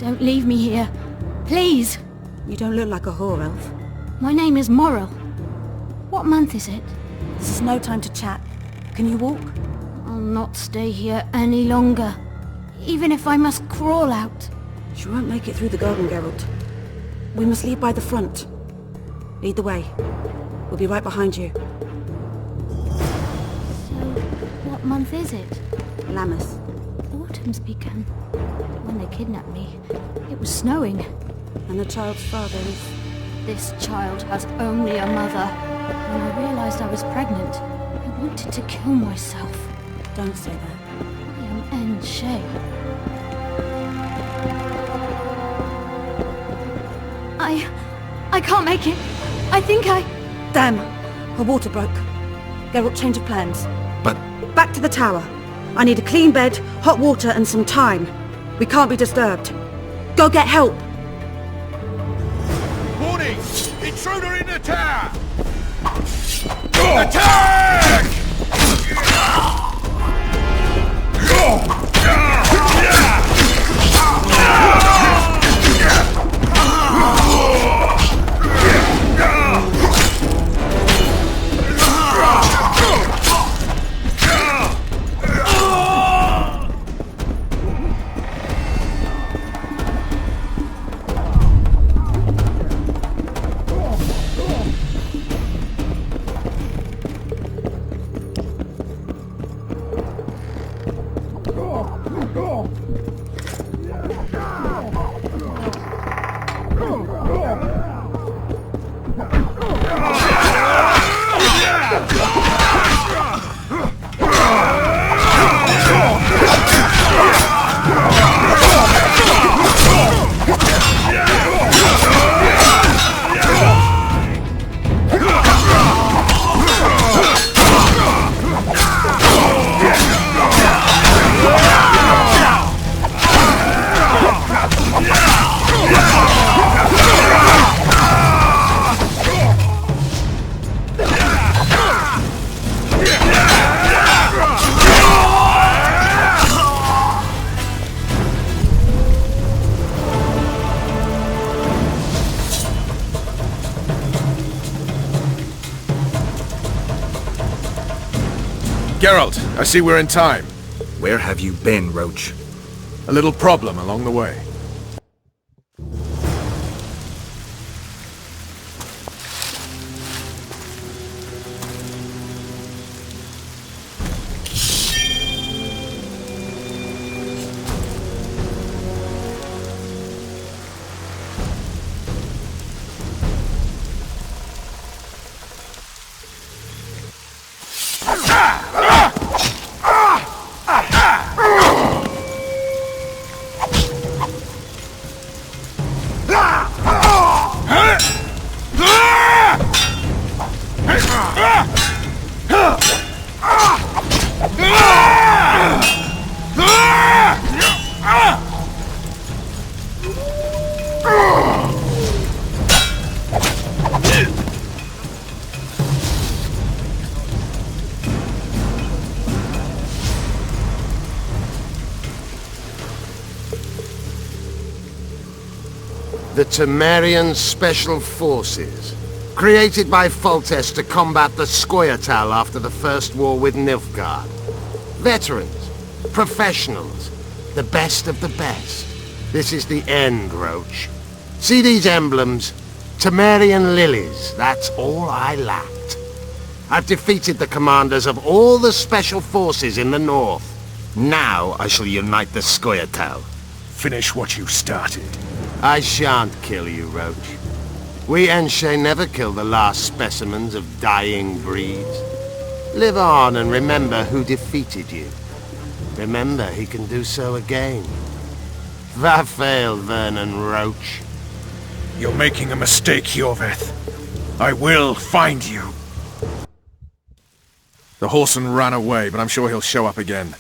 Don't leave me here. Please. You don't look like a whore elf. My name is Morrill. What month is it? This is no time to chat. Can you walk? I'll not stay here any longer. Even if I must crawl out. She won't make it through the garden, Geralt. We must lead by the front. Lead the way. We'll be right behind you. So, what month is it? Lammas. Autumn's begun. When they kidnapped me, it was snowing. And the child's father is... This child has only a mother. When I realized I was pregnant, I wanted to kill myself. Don't say that. I am N. Shay. I can't make it. I think I... Damn! Her water broke. Geralt, change of plans. But... Back to the tower. I need a clean bed, hot water and some time. We can't be disturbed. Go get help! Warning! Intruder in the tower! Attack! Geralt, I see we're in time. Where have you been, Roach? A little problem along the way. The Temerian Special Forces, created by Foltest to combat the Scoia'tael after the First War with Nilfgaard. Veterans, professionals, the best of the best. This is the end, Roach. See these emblems? Temerian lilies, that's all I lacked. I've defeated the commanders of all the Special Forces in the north. Now I shall unite the Scoia'tael. Finish what you started. I shan't kill you, Roach. We Enshe never kill the last specimens of dying breeds. Live on and remember who defeated you. Remember he can do so again. Vafail, Vernon Roach. You're making a mistake, Iorveth. I will find you. The Whoreson ran away, but I'm sure he'll show up again.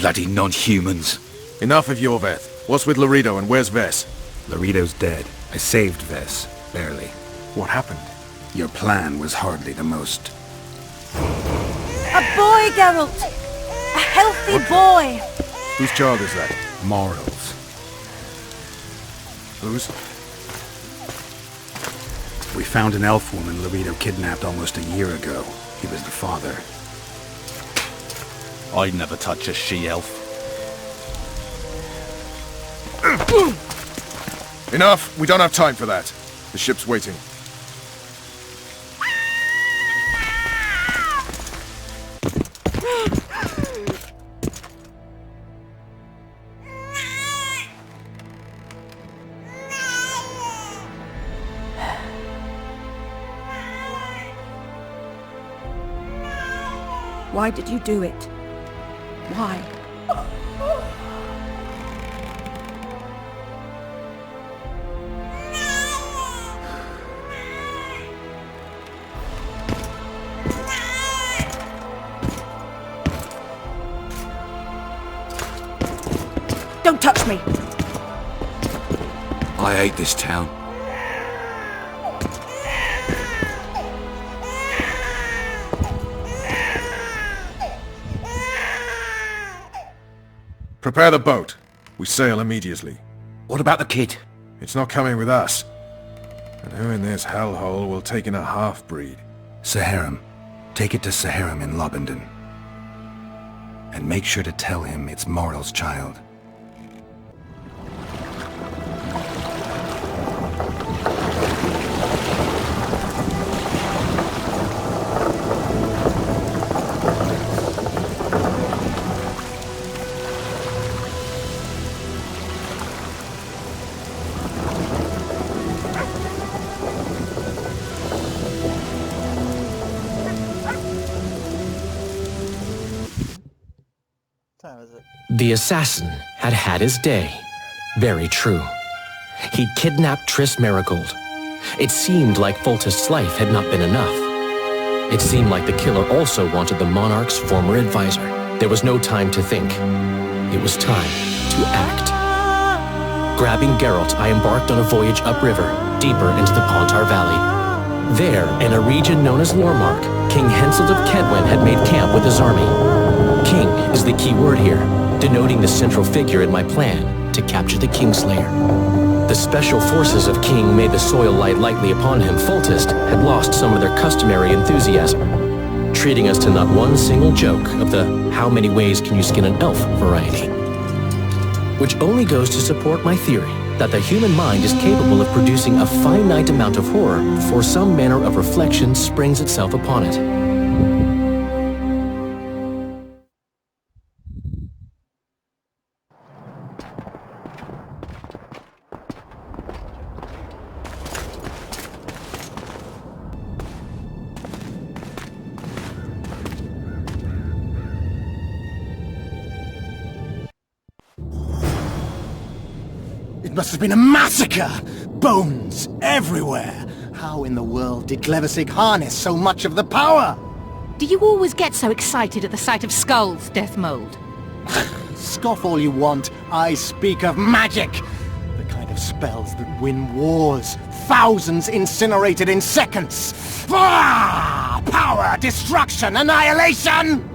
Bloody non-humans. Enough of Iorveth. What's with Loredo and where's Ves? Loredo's dead. I saved Ves. Barely. What happened? Your plan was hardly the most. A boy, Geralt! A healthy boy! Whose child is that? Morrill's. Whose? We found an elf woman Loredo kidnapped almost a year ago. He was the father. I'd never touch a she-elf. Enough! We don't have time for that. The ship's waiting. Why did you do it? Why? Don't touch me! I hate this town. Prepare the boat. We sail immediately. What about the kid? It's not coming with us. And who in this hellhole will take in a half-breed? Saharim. Take it to Saharim in Lobendon. And make sure to tell him it's Morrel's child. The assassin had had his day. Very true. He'd kidnapped Triss Merigold. It seemed like Foltest's life had not been enough. It seemed like the killer also wanted the Monarch's former advisor. There was no time to think. It was time to act. Grabbing Geralt, I embarked on a voyage upriver, deeper into the Pontar Valley. There, in a region known as Lormark, King Henselt of Kedwen had made camp with his army. King is the key word here, denoting the central figure in my plan to capture the Kingslayer. The special forces of King made the soil lie lightly upon him. Foltest had lost some of their customary enthusiasm, treating us to not one single joke of the how many ways can you skin an elf variety. Which only goes to support my theory that the human mind is capable of producing a finite amount of horror before some manner of reflection springs itself upon it. It must have been a massacre! Bones everywhere! How in the world did Glevissig harness so much of the power? Do you always get so excited at the sight of skulls, Deathmold? Scoff all you want, I speak of magic! The kind of spells that win wars. Thousands incinerated in seconds! Ah! Power, destruction, annihilation!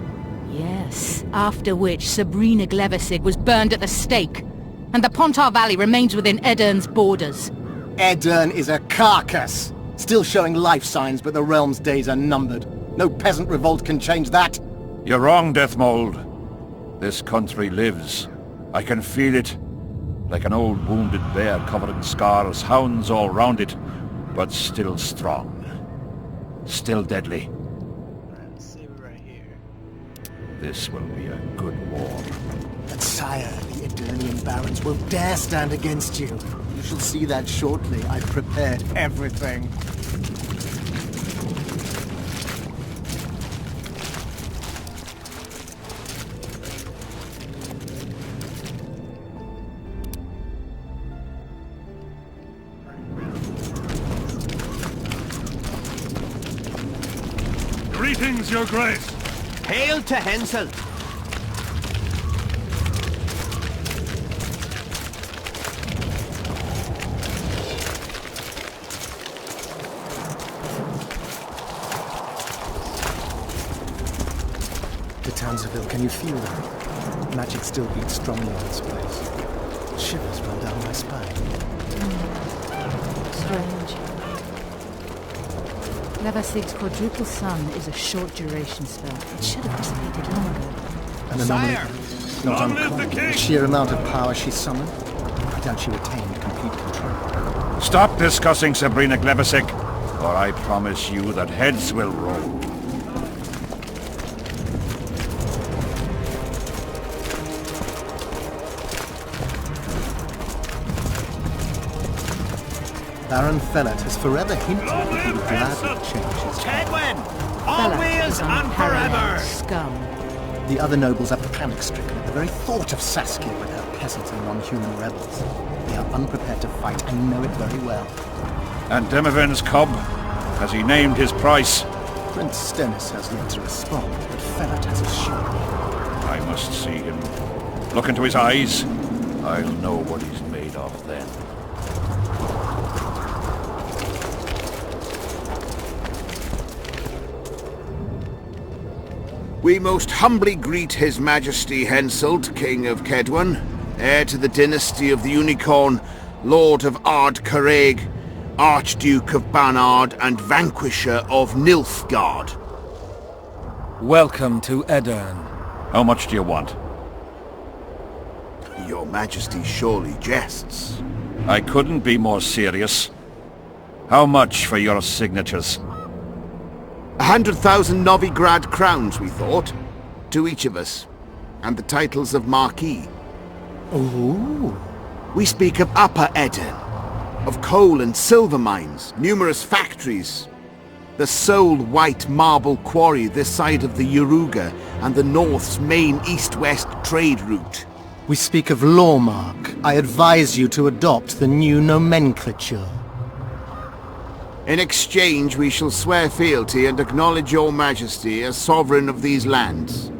Yes, after which Sabrina Glevissig was burned at the stake. And the Pontar Valley remains within Aedirn's borders. Aedirn is a carcass! Still showing life signs, but the realm's days are numbered. No peasant revolt can change that. You're wrong, Deathmold. This country lives. I can feel it. Like an old wounded bear covered in scars, hounds all round it, but still strong. Still deadly. Let's see right here. This will be a good war. But sire, the Aedirnian barons will dare stand against you. You shall see that shortly. I've prepared everything. Greetings, Your Grace! Hail to Henselt! De Tanzaville, can you feel that? Magic still beats strongly in this place. Shivers run down my spine. Strange. Levasig's quadruple sun is a short duration spell. It should have dissipated long ago. An anomaly. Sire! Not Long live the uncommon. king! The sheer amount of power she summoned. I doubt she retained complete control. Stop discussing Sabrina Glevasik, or I promise you that heads will roll. Baron Fellet has forever hinted that he would gladly change his Kedwin! Belloc Always is and unparalleled forever! scum. The other nobles are panic-stricken at the very thought of Saskia with her peasant and non-human rebels. They are unprepared to fight and know it very well. And Demovin's cub? Has he named his price? Prince Stennis has yet to respond, but Fellet has assured me. I must see him. Look into his eyes. I'll know what he's made of then. We most humbly greet His Majesty Henselt, King of Kedwen, heir to the dynasty of the Unicorn, Lord of Ard Caraig, Archduke of Banard, and Vanquisher of Nilfgaard. Welcome to Aedirn. How much do you want? Your Majesty surely jests. I couldn't be more serious. How much for your signatures? 100,000 Novigrad crowns, we thought. To each of us. And the titles of Marquis. Ooh. We speak of Upper Aedirn, of coal and silver mines, numerous factories, the sole white marble quarry this side of the Yaruga, and the North's main east-west trade route. We speak of Lawmark. I advise you to adopt the new nomenclature. In exchange, we shall swear fealty and acknowledge your majesty as sovereign of these lands.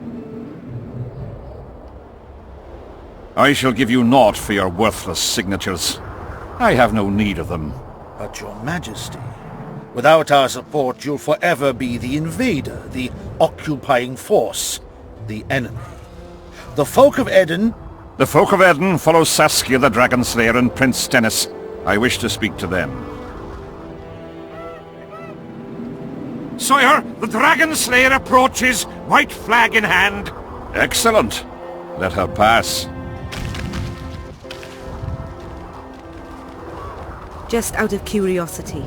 I shall give you naught for your worthless signatures. I have no need of them. But your majesty, without our support you'll forever be the invader, the occupying force, the enemy. The folk of Aedirn... The folk of Aedirn follow Saskia the Dragon Slayer and Prince Stennis. I wish to speak to them. Sire, the Dragon Slayer approaches, white flag in hand. Excellent. Let her pass. Just out of curiosity,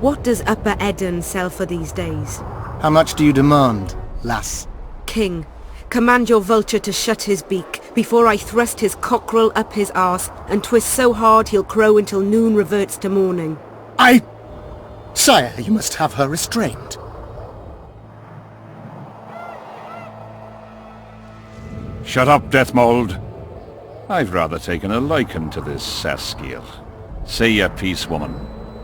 what does Upper Aedirn sell for these days? How much do you demand, lass? King, command your vulture to shut his beak before I thrust his cockerel up his arse and twist so hard he'll crow until noon reverts to morning. Sire, you must have her restrained. Shut up, Deathmold. I've rather taken a liking to this Saskia. Say your piece, woman.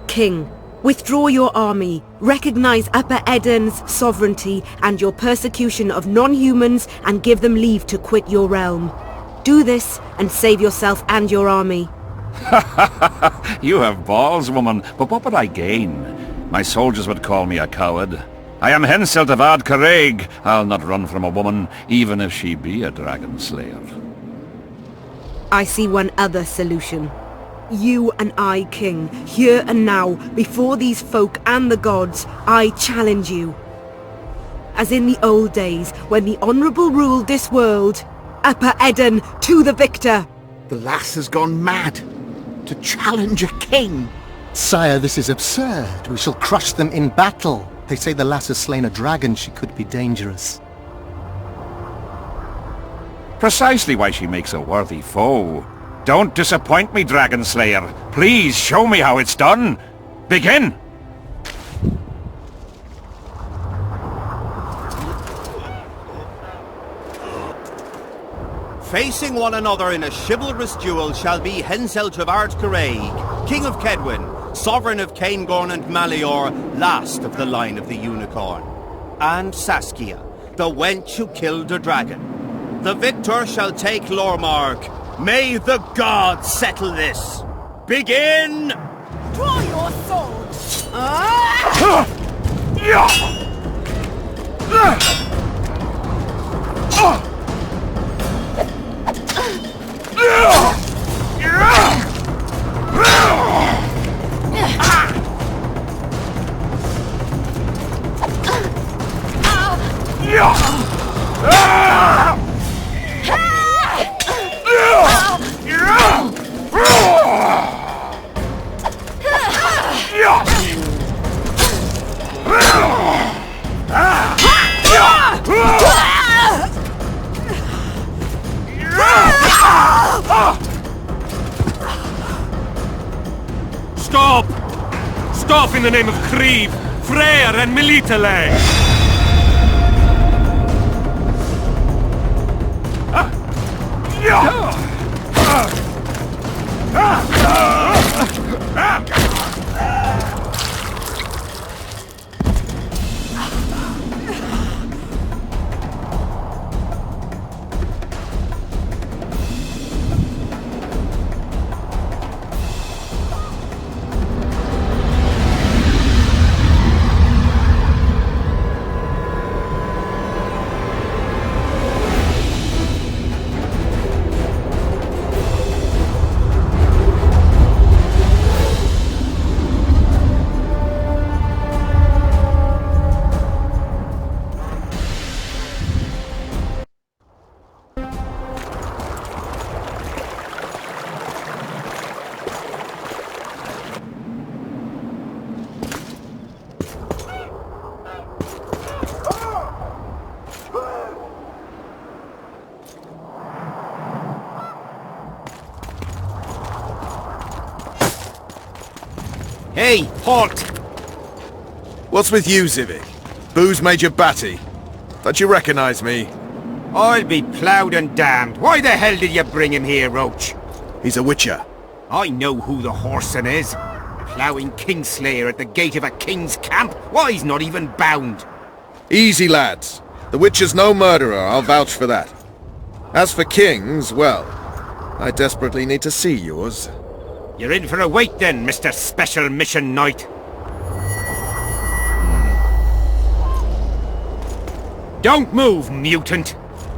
King, withdraw your army, recognize Upper Aedirn's sovereignty and your persecution of non-humans, and give them leave to quit your realm. Do this and save yourself and your army. You have balls, woman, but what would I gain? My soldiers would call me a coward. I am Henselt of Ard Caraig. I'll not run from a woman, even if she be a dragon slayer. I see one other solution. You and I, King, here and now, before these folk and the gods, I challenge you. As in the old days, when the Honourable ruled this world, Upper Aedirn to the victor! The lass has gone mad. To challenge a king. Sire, this is absurd. We shall crush them in battle. They say the lass has slain a dragon. She could be dangerous. Precisely why she makes a worthy foe. Don't disappoint me, Dragon Slayer. Please show me how it's done. Begin! Facing one another in a chivalrous duel shall be Henselt of Ard Caraig, King of Kedwen, Sovereign of Caingorn and Malior, last of the line of the Unicorn. And Saskia, the wench who killed a dragon. The victor shall take Lormark. May the gods settle this. Begin! Draw your swords! Stop! Stop in the name of Kriv, Freyr and Melitele! Hey, halt! What's with you, Zivik? Booze Major Batty? Don't you recognize me? I'll be ploughed and damned. Why the hell did you bring him here, Roach? He's a witcher. I know who the whoreson is. Ploughing Kingslayer at the gate of a king's camp? Why, he's not even bound. Easy, lads. The witcher's no murderer, I'll vouch for that. As for kings, well, I desperately need to see yours. You're in for a wait then, Mr. Special Mission Knight. Don't move, mutant!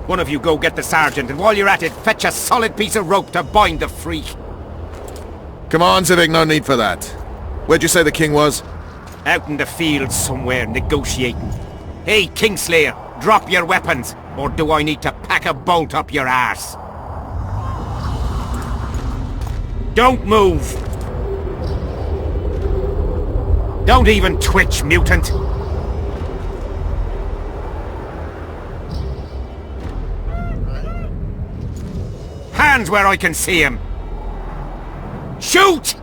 One of you go get the sergeant, and while you're at it, fetch a solid piece of rope to bind the freak. Come on, Zivik, no need for that. Where'd you say the king was? Out in the field somewhere, negotiating. Hey, Kingslayer, drop your weapons, or do I need to pack a bolt up your arse? Don't move! Don't even twitch, mutant! Hands where I can see him! Shoot!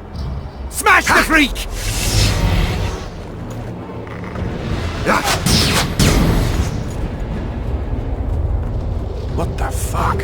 Smash the freak! What the fuck?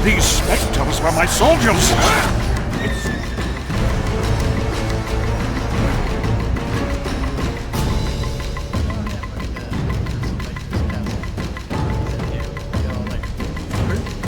These spectres were my soldiers! It's